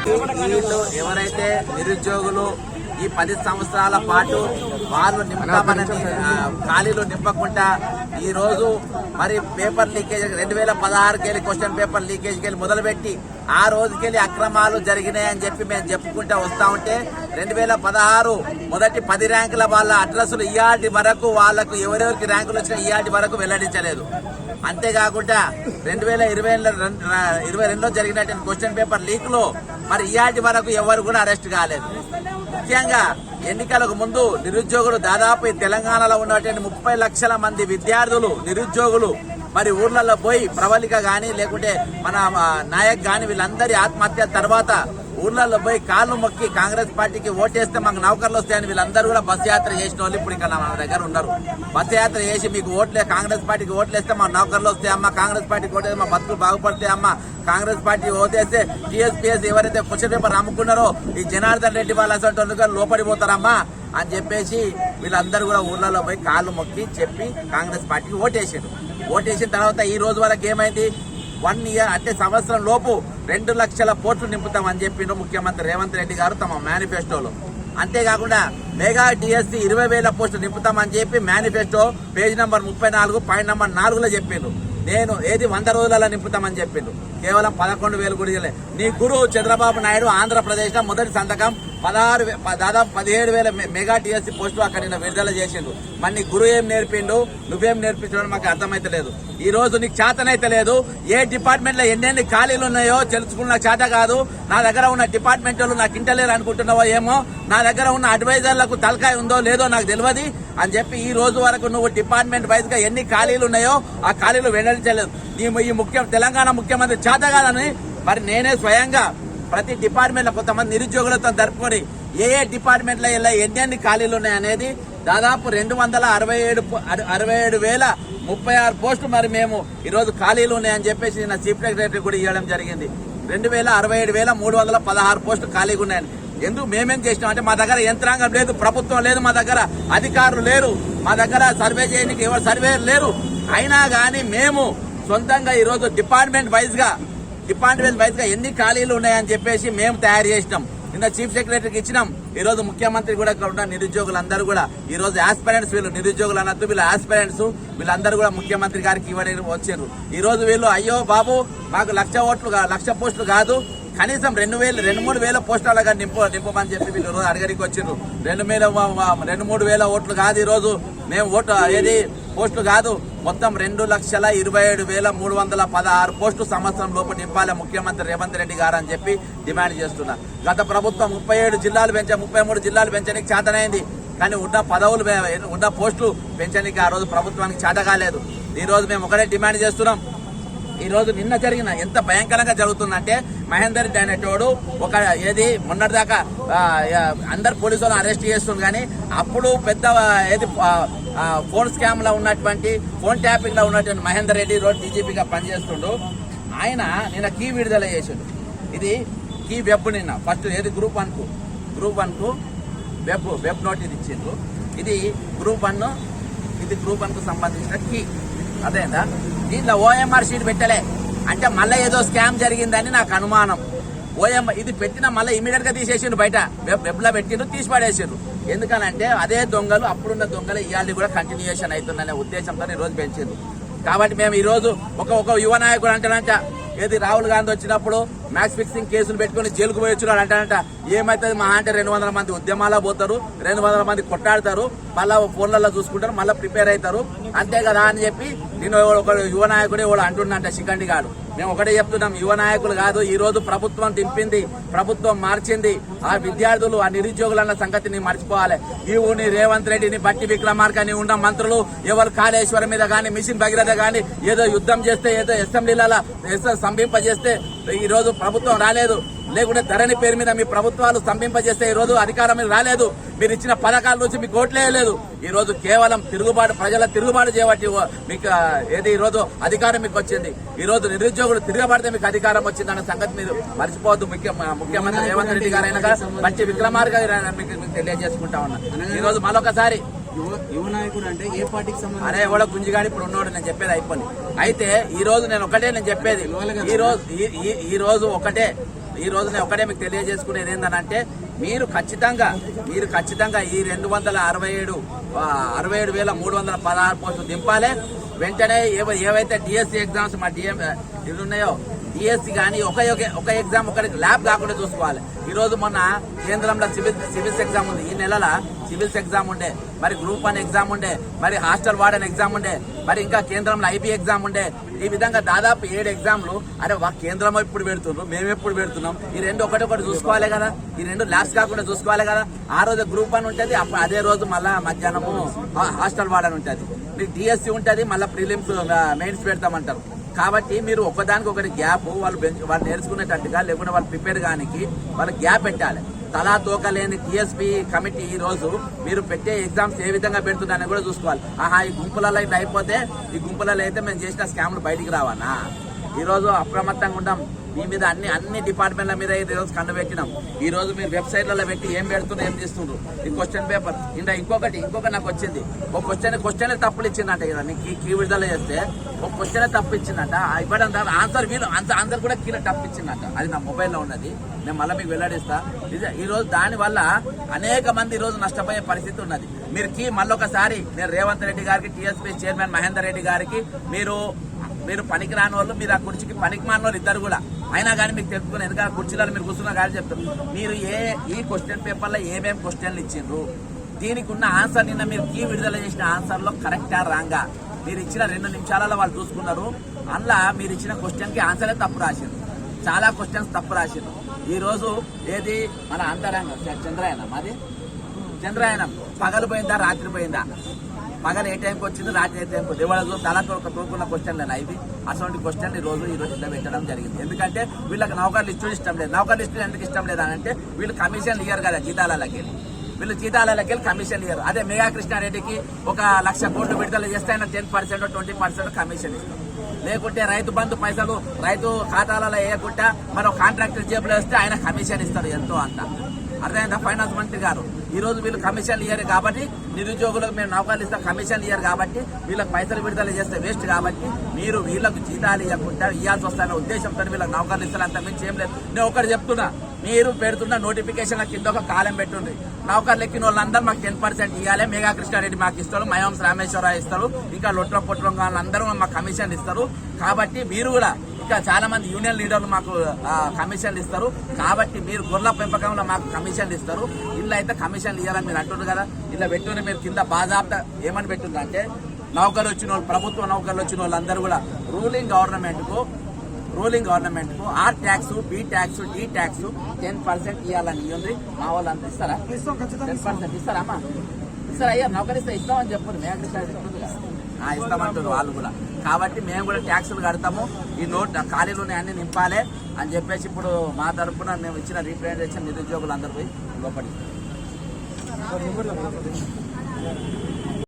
వీళ్ళు ఎవరైతే నిరుద్యోగులు ఈ 10 సంవత్సరాల పాటు వాళ్ళు నింపుతామని ఖాళీలు నింపకుండా ఈ రోజు మరి పేపర్ లీకేజ్ 2016 క్వశ్చన్ పేపర్ లీకేజ్కి మొదలుపెట్టి ఆ రోజుకెళ్ళి అక్రమాలు జరిగినాయని చెప్పి మేము చెప్పుకుంటూ వస్తా ఉంటే 2016 మొదటి 10 ర్యాంకుల వాళ్ళ అడ్రస్లు ఇయాటి వరకు వాళ్లకు ఎవరెవరికి ర్యాంకులు వచ్చినా ఇయాటి వరకు వెల్లడించలేదు. అంతేకాకుండా 2022లో జరిగినటువంటి క్వశ్చన్ పేపర్ లీక్ లో మరి ఇయాటి వరకు ఎవరు కూడా అరెస్ట్ కాలేదు. ముఖ్యంగా ఎన్నికలకు ముందు నిరుద్యోగులు దాదాపు తెలంగాణలో ఉన్నటువంటి 30 లక్షల మంది విద్యార్థులు నిరుద్యోగులు మరి ఊర్లలో పోయి ప్రవళిక గాని లేకుంటే మన నాయక్ గాని వీళ్ళందరి ఆత్మహత్య తర్వాత ఊర్లలో పోయి కాళ్ళు మొక్కి కాంగ్రెస్ పార్టీకి ఓటేస్తే మాకు నౌకర్లు వస్తాయని వీళ్ళందరూ కూడా బస్సు యాత్ర చేసిన వాళ్ళు ఇప్పుడు ఇక్కడ మన దగ్గర ఉన్నారు. బస్సు యాత్ర చేసి మీకు కాంగ్రెస్ పార్టీకి ఓట్లేస్తే మా నౌకర్లు వస్తాయమ్మా, కాంగ్రెస్ పార్టీకి ఓటేస్తే మా బతుకులు బాగుపడతాయమ్మా, కాంగ్రెస్ పార్టీ ఓటేస్తే టీఎస్పీఎస్ ఎవరైతే క్వశ్చన్ పేపర్ అమ్ముకున్నారో ఈ జనార్దన్ రెడ్డి వాళ్ళ అసలు లోపడిపోతారమ్మా అని చెప్పేసి వీళ్ళందరూ కూడా ఊర్లలో పోయి కాళ్ళు మొక్కి చెప్పి కాంగ్రెస్ పార్టీకి ఓటేసారు. ఓటేసిన తర్వాత ఈ రోజు వరకు ఏమైంది? 1 ఇయర్ అంటే సంవత్సరం లోపు 2 లక్షల పోస్టులు నింపుతామని చెప్పిండ్రు ముఖ్యమంత్రి రేవంత్ రెడ్డి గారు తమ మేనిఫెస్టోలో. అంతేకాకుండా మెగా డిఎస్సి 20,000 పోస్టులు నింపుతామని చెప్పి manifesto page number 34 point number 4లో చెప్పిండ్రు. నేను 100 రోజులలో నింపుతామని చెప్పిండ్రు. కేవలం 11,000 కూడా నీ గురువు చంద్రబాబు నాయుడు ఆంధ్రప్రదేశ్ లో మొదటి సంతకం దాదాపు 17,000 మెగా టీఎస్సీ పోస్టులు అక్కడ నిన్న విడుదల చేసిండు. మరి నీ గురువు ఏం నేర్పిండు, నువ్వేం నేర్పించడం మాకు అర్థమైతలేదు. ఈ రోజు నీకు చేతనైతే లేదు. ఏ డిపార్ట్మెంట్ లో ఎన్నెన్ని ఖాళీలు ఉన్నాయో తెలుసుకున్న చేత కాదు. నా దగ్గర ఉన్న డిపార్ట్మెంట్ వాళ్ళు నాకు ఇంటలేరు అనుకుంటున్నావో ఏమో, నా దగ్గర ఉన్న అడ్వైజర్లకు తలకాయ ఉందో లేదో నాకు తెలియదు అని చెప్పి ఈ రోజు వరకు నువ్వు డిపార్ట్మెంట్ వైజ్ గా ఎన్ని ఖాళీలు ఉన్నాయో ఆ ఖాళీలు వెల్లడించలేదు. ఈ తెలంగాణ ముఖ్యమంత్రి చేత కాదని మరి నేనే స్వయంగా ప్రతి డిపార్ట్మెంట్ లో కొంతమంది నిరుద్యోగులతో జరుపుకొని ఏ డిపార్ట్మెంట్ లో ఎన్ని ఖాళీలు ఉన్నాయనేది దాదాపు 267,036 పోస్టులు మరి మేము ఈ రోజు ఖాళీలు ఉన్నాయని చెప్పేసి నిన్న చీఫ్ సెక్రటరీ కూడా ఇవ్వడం జరిగింది. 267,316 పోస్టులు ఖాళీగా ఉన్నాయని. ఎందుకు మేమేం చేసినాం అంటే మా దగ్గర యంత్రాంగం లేదు, ప్రభుత్వం లేదు, మా దగ్గర అధికారులు లేరు, మా దగ్గర సర్వే చేయడానికి ఎవరు సర్వేయర్ లేరు. అయినా కానీ మేము సొంతంగా ఈ రోజు డిపార్ట్మెంట్ వైజ్ గా ఎన్ని ఖాళీలు ఉన్నాయని చెప్పేసి మేము తయారు చేసినాం. నిన్న చీఫ్ సెక్రటరీకి ఇచ్చినాం. ఈ రోజు ముఖ్యమంత్రి కూడా ఇక్కడ ఉన్న నిరుద్యోగులందరూ కూడా ఈ రోజు ఆస్పిరెంట్స్, వీళ్ళు నిరుద్యోగులు అన్నట్టు వీళ్ళు ఆస్పిరెంట్స్, వీళ్ళందరూ కూడా ముఖ్యమంత్రి గారికి ఇవ్వడానికి వచ్చారు. ఈ రోజు వీళ్ళు అయ్యో బాబు మాకు 1,00,000 పోస్టులు కాదు, కనీసం 2,000-3,000 పోస్టులుగా నింపమని చెప్పి వీళ్ళు రోజు అడగడానికి వచ్చారు. 2,000-3,000 ఓట్లు కాదు ఈ రోజు మేము పోస్టులు కాదు, మొత్తం 2,27,316 పోస్టులు సంవత్సరం లోపు నింపాలి ముఖ్యమంత్రి రేవంత్ రెడ్డి గారు అని చెప్పి డిమాండ్ చేస్తున్నా. గత ప్రభుత్వం 37 జిల్లాలు 33 జిల్లాలు పెంచడానికి చేతనైంది, కానీ ఉన్న పోస్టులు పెంచడానికి ఆ రోజు ప్రభుత్వానికి చేత కాలేదు. ఈ రోజు మేము ఒకటే డిమాండ్ చేస్తున్నాం. ఈ రోజు నిన్న జరిగిన ఎంత భయంకరంగా జరుగుతుందంటే మహేందర్ రెడ్డి అనేటోడు మొన్నటిదాకా అందరు పోలీసులను అరెస్ట్ చేస్తుంది, కానీ అప్పుడు పెద్ద ఫోన్ స్కామ్ లో ఉన్నటువంటి ఫోన్ ట్యాపింగ్ లో ఉన్నటువంటి మహేందర్ రెడ్డి రోజు డీజీపీగా పనిచేస్తుండు. ఆయన నిన్న కీ విడుదల చేసిండు. ఇది కీ వెబ్ నిన్న ఫస్ట్ గ్రూప్ 1 కు వెబ్ నోటీస్ ఇచ్చిండ్రు. ఇది గ్రూప్ 1 కు సంబంధించిన కీ. అదేందా దీంట్లో ఓఎంఆర్ షీట్ పెట్టలే అంటే మళ్ళీ ఏదో స్కామ్ జరిగిందని నాకు అనుమానం. ఇది పెట్టిన మళ్ళీ ఇమీడియట్ గా తీసేసిండు, బయట వెబ్ లో పెట్టిండ్రు, తీసి పడేసిండ్రు. ఎందుకనంటే అదే దొంగలు అప్పుడున్న దొంగలు ఇవాళ కూడా కంటిన్యూషన్ అవుతుందనే ఉద్దేశంతో ఈ రోజు పెంచిండ్రు. కాబట్టి మేము ఈ రోజు ఒక యువ నాయకుడు అంటానంట రాహుల్ గాంధీ వచ్చినప్పుడు మ్యాచ్ ఫిక్సింగ్ కేసులు పెట్టుకుని జైలుకు పోయొచ్చున్నాడు అంటానంట. ఏమైతుంది మహా అంటే 200 మంది ఉద్యమాల్లో పోతారు, 200 మంది కొట్టాడతారు, మళ్ళా ఫోన్లలో చూసుకుంటారు, మళ్ళీ ప్రిపేర్ అవుతారు, అంతే కదా అని చెప్పి నేను ఒక యువ నాయకుడే వాడు అంటున్నంట శిఖండి గారు. మేము ఒకటే చెప్తున్నాం, యువ నాయకులు కాదు, ఈ రోజు ప్రభుత్వం దింపింది, ప్రభుత్వం మార్చింది. ఆ విద్యార్థులు ఆ నిరుద్యోగులన్న సంగతిని మర్చిపోవాలి. ఈవుని రేవంత్ రెడ్డిని బట్టి విక్రమార్కని ఉన్న మంత్రులు ఎవరు కాళేశ్వరం మీద గానీ మిషన్ భగీరథ గానీ ఏదో యుద్ధం చేస్తే ఏదో అసెంబ్లీలలో స్తంభింపజేస్తే ఈ రోజు ప్రభుత్వం రాలేదు, లేకుంటే ధరణి పేరు మీద మీ ప్రభుత్వాలు స్తంభింపజేస్తే ఈ రోజు అధికారం రాలేదు. మీరు ఇచ్చిన పథకాల నుంచి మీకు ఓట్లేయలేదు. ఈ రోజు కేవలం ప్రజల తిరుగుబాటు చేయబట్టి మీకు ఈ రోజు అధికారం మీకు వచ్చింది. ఈ రోజు నిరుద్యోగులు తిరగబడితే మీకు అధికారం వచ్చింది అనే సంగతి మీరు మర్చిపోవద్దు. ముఖ్యమంత్రి రేవంత్ రెడ్డి గారైనా బట్టి విక్రమార్క మీకు తెలియజేసుకుంటా ఉన్నా. ఈ రోజు మరొకసారి యువ నాయకుడు అంటే ఏ పార్టీకి సంబంధించి అరే కూడా గుంజిగాడి ఇప్పుడు ఉన్నాడు, నేను చెప్పేది అయిపోయింది. అయితే ఈ రోజు నేను చెప్పేది ఈ రోజు ఒకటే ఈ రోజు నేను ఒకటే మీకు తెలియజేసుకునేది ఏంటంటే మీరు ఖచ్చితంగా ఈ 267,316 పోస్టులు దింపాలి. వెంటనే ఏవైతే డిఎస్సి ఎగ్జామ్స్ మా ఇవి ఉన్నాయో డిఎస్సి కానీ ఒక ఎగ్జామ్ ఒకరికి ల్యాబ్ కాకుండా చూసుకోవాలి. ఈ రోజు మొన్న కేంద్రంలో సివిల్స్ ఎగ్జామ్ ఉంది. ఈ నెలల సివిల్స్ ఎగ్జామ్ ఉండే, మరి గ్రూప్ 1 ఎగ్జామ్ ఉండే, మరి హాస్టల్ వార్డెన్ ఎగ్జామ్ ఉండే, మరి ఇంకా కేంద్రంలో ఐబీ ఎగ్జామ్ ఉండే. ఈ విధంగా దాదాపు 7 ఎగ్జామ్లు. అరే కేంద్రం ఎప్పుడు పెడుతున్నారు, మేము ఎప్పుడు పెడుతున్నాం? ఈ రెండు ఒకటి చూసుకోవాలి కదా. ఈ రెండు ల్యాబ్స్ కాకుండా చూసుకోవాలి కదా. ఆ రోజు గ్రూప్ 1 ఉంటుంది, అదే రోజు మళ్ళా మధ్యాహ్నము హాస్టల్ వార్డెన్ ఉంటుంది. మీకు డిఎస్సి ఉంటుంది, మళ్ళీ ప్రిలిమ్స్ మెయిన్స్ పెడతామంటారు. కాబట్టి మీరు ఒకదానికి ఒకటి గ్యాప్ వాళ్ళు నేర్చుకునేటట్టుగా, లేకుంటే వాళ్ళు ప్రిపేర్ కానికి వాళ్ళకి గ్యాప్ పెట్టాలి. తలా తోకలేని టీఎస్పీ కమిటీ ఈ రోజు మీరు పెట్టే ఎగ్జామ్స్ ఏ విధంగా పెడుతుందని కూడా చూసుకోవాలి. ఈ గుంపులలో ఇట్లా అయిపోతే, ఈ గుంపులలో అయితే మేము చేసిన స్కామ్లు బయటికి రావన్నా. ఈ రోజు అప్రమత్తంగా ఉంటాం. మీ మీద అన్ని డిపార్ట్మెంట్ల మీద ఈ రోజు కండుపెట్టినాం. ఈ రోజు మీరు వెబ్సైట్లలో పెట్టి ఏం పెడుతున్నారు, ఏం చేస్తుండ్రు. ఈ క్వశ్చన్ పేపర్ ఇంకొకటి నాకు వచ్చింది. ఒక క్వశ్చన్ తప్పులు ఇచ్చిందంట కదా. నీకు కీ విడుదల చేస్తే ఒక క్వశ్చన్ తప్పు ఇచ్చిందంట. ఇవ్వడం ఆన్సర్ కూడా కీలో తప్పు ఇచ్చిందంట. అది నా మొబైల్లో ఉన్నది, నేను మళ్ళీ మీకు వెల్లడిస్తా. ఈ రోజు దాని వల్ల అనేక మంది ఈ రోజు నష్టపోయే పరిస్థితి ఉన్నది. మీరు కీ మళ్ళొకసారి నేను రేవంత్ రెడ్డి గారికి, టీఎస్పీ చైర్మన్ మహేందర్ రెడ్డి గారికి, మీరు పనికి రాని వాళ్ళు, మీరు ఆ కుర్చీకి పనికి మాని వాళ్ళు ఇద్దరు కూడా అయినా కానీ మీకు తెలుసుకుని ఎందుకంటే కుర్చీలలో మీరు కూర్చున్నా కానీ చెప్తారు. మీరు ఈ క్వశ్చన్ పేపర్లో ఏమేమి క్వశ్చన్లు ఇచ్చిండ్రు, దీనికి ఉన్న ఆన్సర్ నిన్న మీరు కీ విడుదల చేసిన ఆన్సర్లో కరెక్టా రాంగా మీరు ఇచ్చిన 2 నిమిషాలలో వాళ్ళు చూసుకున్నారు. అందులో మీరు ఇచ్చిన క్వశ్చన్కి ఆన్సరే తప్పు రాసిండ్రు. చాలా క్వశ్చన్స్ తప్పు రాసిండ్రు. ఈ రోజు ఏది మన అంతరంగం చంద్రయానం, అది చంద్రయానం పగలు పోయిందా రాత్రి పోయిందా? పగలు ఏ టైంకి వచ్చింది, రాత్రి ఏ టైంకి వచ్చింది? ఇవాళ తలతో తోకున్న క్వశ్చన్లు ఇవి. అటువంటి క్వశ్చన్లు ఈ రోజు ఇట్లా పెట్టడం జరిగింది. ఎందుకంటే వీళ్ళకి నౌకర్లు ఇచ్చుడు ఇష్టం లేదు. నౌకర్లు ఇష్టం ఎందుకు ఇష్టం లేదు అంటే వీళ్ళు కమిషన్లు ఇయ్యరు కదా జీతాలకి వెళ్ళి. వీళ్ళు జీతాలకి వెళ్ళి కమిషన్లు ఇయ్యరు. అదే మెగా కృష్ణారెడ్డికి 1,00,000 కోట్లు విడుదల చేస్తే ఆయన 10% 20% కమిషన్ ఇస్తారు. లేకుంటే రైతు బంధు పైసలు రైతు ఖాతాలలో వేయకుండా మనం కాంట్రాక్టర్ జేబులో వేస్తే ఆయన కమిషన్ ఇస్తారు ఎంతో అంత. అర్థమైందా? ఫైనాన్స్ మంత్రి గారు ఈ రోజు వీళ్ళు కమిషన్లు ఇయ్యారు కాబట్టి, నిరుద్యోగులకు మేము నౌకర్లు ఇస్తాం కమిషన్లు ఇయ్యారు కాబట్టి, వీళ్ళకి పైసలు విడుదల చేస్తే వేస్ట్ కాబట్టి మీరు వీళ్ళకు జీతాలు ఇవ్వకుండా ఇవ్వాల్సి వస్తాయనే ఉద్దేశంతో వీళ్ళకి నౌకర్లు ఇస్తారు. అంత మించి ఏం లేదు. నేను ఒకటి చెప్తున్నా, మీరు పెడుతున్న నోటిఫికేషన్ల కింద ఒక కాలం పెట్టుండ్రి. నౌకర్లు ఎక్కిన వాళ్ళందరూ మాకు 10% ఇవ్వాలి, మెగా కృష్ణారెడ్డి మాకు ఇస్తారు, మయోంస్ రామేశ్వరరావు ఇస్తారు, ఇంకా లొట్ల పొట్లం వాళ్ళందరూ మాకు కమిషన్లు ఇస్తారు. కాబట్టి మీరు కూడా ఇంకా చాలా మంది యూనియన్ లీడర్లు మాకు కమిషన్లు ఇస్తారు. కాబట్టి మీరు గొర్రెల పెంపకంలో మాకు కమిషన్లు ఇస్తారు. ఇల్లు అయితే కమిషన్లు ఇవ్వాలని మీరు అంటున్నారు కదా. ఇలా పెట్టుకుని మీరు కింద బాజాబ్తా ఏమని పెట్టుందంటే, నౌకర్లు వచ్చిన వాళ్ళు, ప్రభుత్వ నౌకర్లు వచ్చిన వాళ్ళందరూ కూడా రూలింగ్ గవర్నమెంట్ కు R tax, B tax, D tax 10% ఇవ్వాలని ఇవ్వండి. మా వాళ్ళు అంత ఇస్తారా? 10% ఇస్తారమ్మా? ఇస్తారా? అయ్యా నౌకరు ఇస్తామని చెప్పండి. మేము ఇస్తామంటారు వాళ్ళు కూడా. కాబట్టి మేము కూడా ట్యాక్సులు కడతాము. ఈ ఖాళీలు అన్ని నింపాలి అని చెప్పేసి ఇప్పుడు మా తరఫున మేము ఇచ్చిన రీప్రజెంటేషన్ నిరుద్యోగులందరూ పోయి లోపడి